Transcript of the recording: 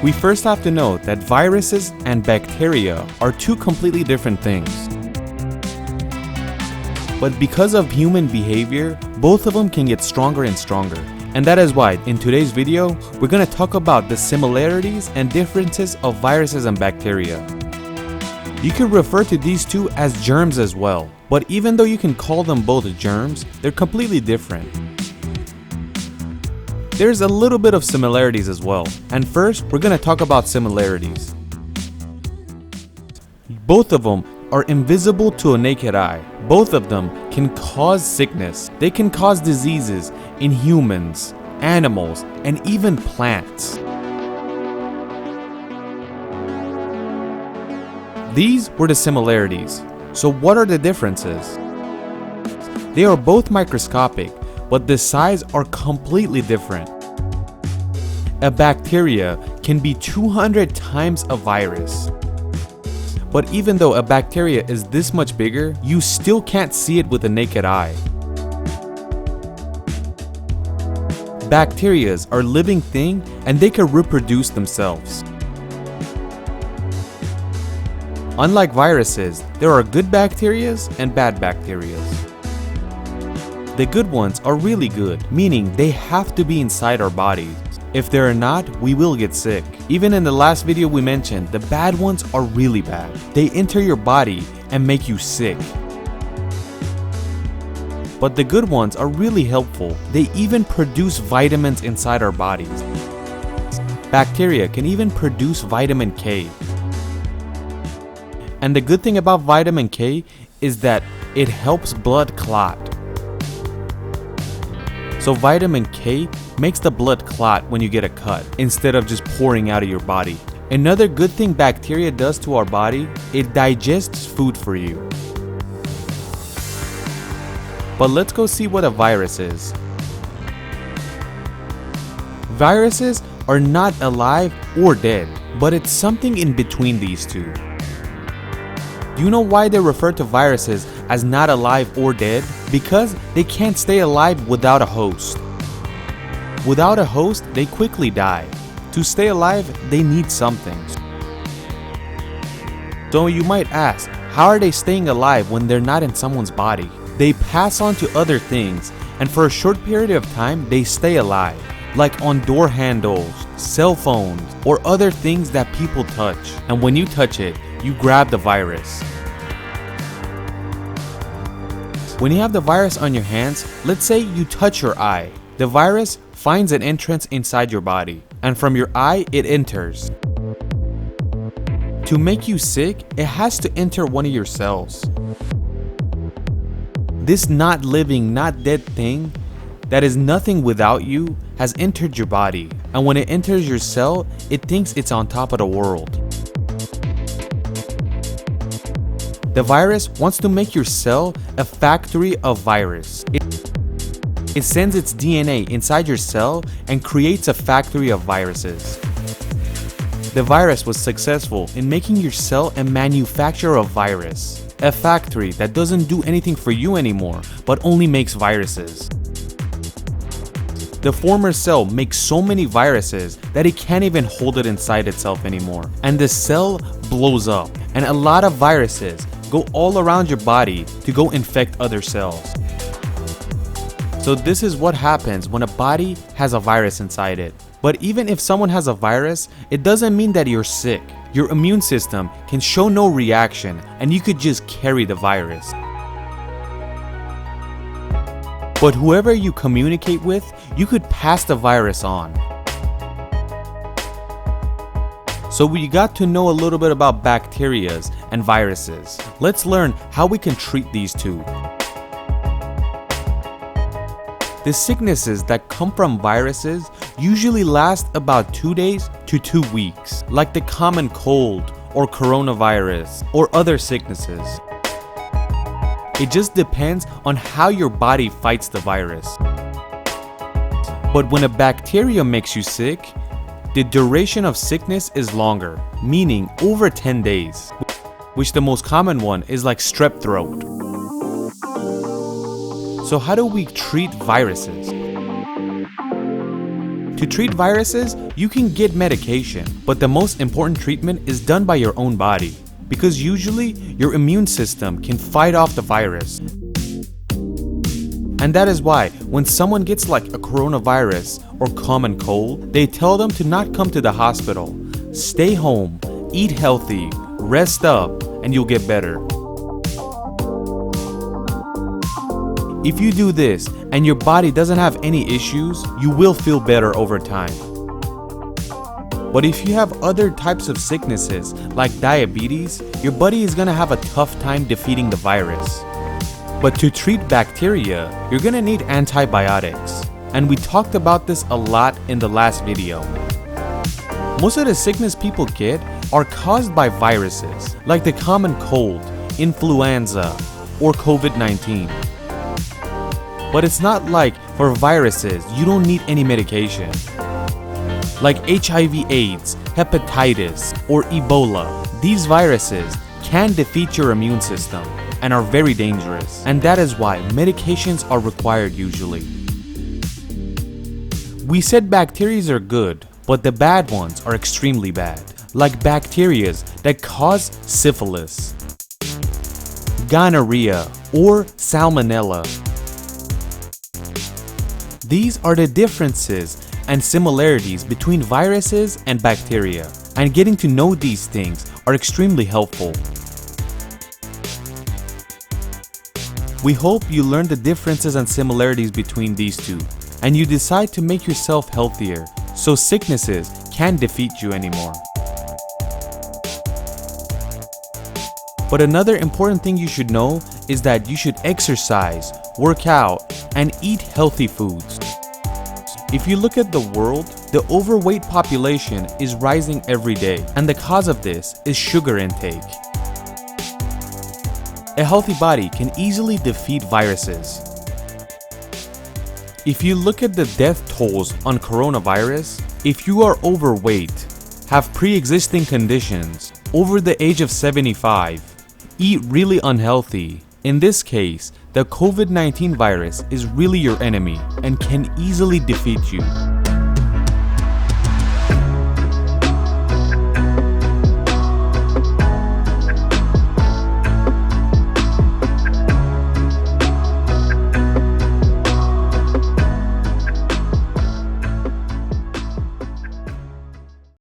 We first have to note that viruses and bacteria are two completely different things. But because of human behavior, both of them can get stronger and stronger. And that is why in today's video, we're going to talk about the similarities and differences of viruses and bacteria. You can refer to these two as germs as well, but even though you can call them both germs, they're completely different. There's a little bit of similarities as well, and first we're going to talk about similarities. Both of them are invisible to a naked eye. Both of them can cause sickness. They can cause diseases in humans, animals, and even plants. These were the similarities. So what are the differences? They are both microscopic, but the size are completely different. A bacteria can be 200 times a virus. But even though a bacteria is this much bigger, you still can't see it with the naked eye. Bacteria are a living thing and they can reproduce themselves. Unlike viruses, there are good bacteria and bad bacteria. The good ones are really good, meaning they have to be inside our bodies. If they're not, we will get sick. Even in the last video we mentioned, the bad ones are really bad. They enter your body and make you sick. But the good ones are really helpful. They even produce vitamins inside our bodies. Bacteria can even produce vitamin K. And the good thing about vitamin K is that it helps blood clot. So vitamin K makes the blood clot when you get a cut, instead of just pouring out of your body. Another good thing bacteria does to our body, it digests food for you. But let's go see what a virus is. Viruses are not alive or dead, but it's something in between these two. Do you know why they refer to viruses as not alive or dead? Because they can't stay alive without a host. Without a host, they quickly die. To stay alive, they need something. So you might ask, how are they staying alive when they're not in someone's body? They pass on to other things, and for a short period of time, they stay alive, like on door handles, cell phones, or other things that people touch. And when you touch it, you grab the virus. When you have the virus on your hands, let's say you touch your eye. The virus finds an entrance inside your body, and from your eye, it enters. To make you sick, it has to enter one of your cells. This not living, not dead thing that is nothing without you has entered your body, and when it enters your cell, it thinks it's on top of the world. The virus wants to make your cell a factory of virus. It sends its DNA inside your cell and creates a factory of viruses. The virus was successful in making your cell a manufacturer of virus, a factory that doesn't do anything for you anymore, but only makes viruses. The former cell makes so many viruses that it can't even hold it inside itself anymore, and the cell blows up, and a lot of viruses go all around your body to go infect other cells. So this is what happens when a body has a virus inside it. But even if someone has a virus, it doesn't mean that you're sick. Your immune system can show no reaction and you could just carry the virus. But whoever you communicate with, you could pass the virus on. So we got to know a little bit about bacteria and viruses. Let's learn how we can treat these two. The sicknesses that come from viruses usually last about 2 days to 2 weeks, like the common cold or coronavirus or other sicknesses. It just depends on how your body fights the virus. But when a bacteria makes you sick, the duration of sickness is longer, meaning over 10 days, which the most common one is like strep throat. So how do we treat viruses? To treat viruses, you can get medication, but the most important treatment is done by your own body, because usually your immune system can fight off the virus. And that is why when someone gets like a coronavirus or common cold, they tell them to not come to the hospital. Stay home, eat healthy, rest up, and you'll get better. If you do this and your body doesn't have any issues, you will feel better over time. But if you have other types of sicknesses like diabetes, your body is gonna have a tough time defeating the virus. But to treat bacteria, you're gonna need antibiotics. And we talked about this a lot in the last video. Most of the sickness people get are caused by viruses, like the common cold, influenza, or COVID-19. But it's not like for viruses, you don't need any medication. Like HIV/AIDS, hepatitis, or Ebola, these viruses can defeat your immune system and are very dangerous. And that is why medications are required usually. We said bacteria are good, but the bad ones are extremely bad. Like bacteria that cause syphilis, gonorrhea, or salmonella. These are the differences and similarities between viruses and bacteria, and getting to know these things are extremely helpful. We hope you learn the differences and similarities between these two, and you decide to make yourself healthier so sicknesses can't defeat you anymore. But another important thing you should know is that you should exercise, work out, and eat healthy foods. If you look at the world, the overweight population is rising every day, and the cause of this is sugar intake. A healthy body can easily defeat viruses. If you look at the death tolls on coronavirus, if you are overweight, have pre-existing conditions, over the age of 75, eat really unhealthy, in this case, the COVID-19 virus is really your enemy and can easily defeat you.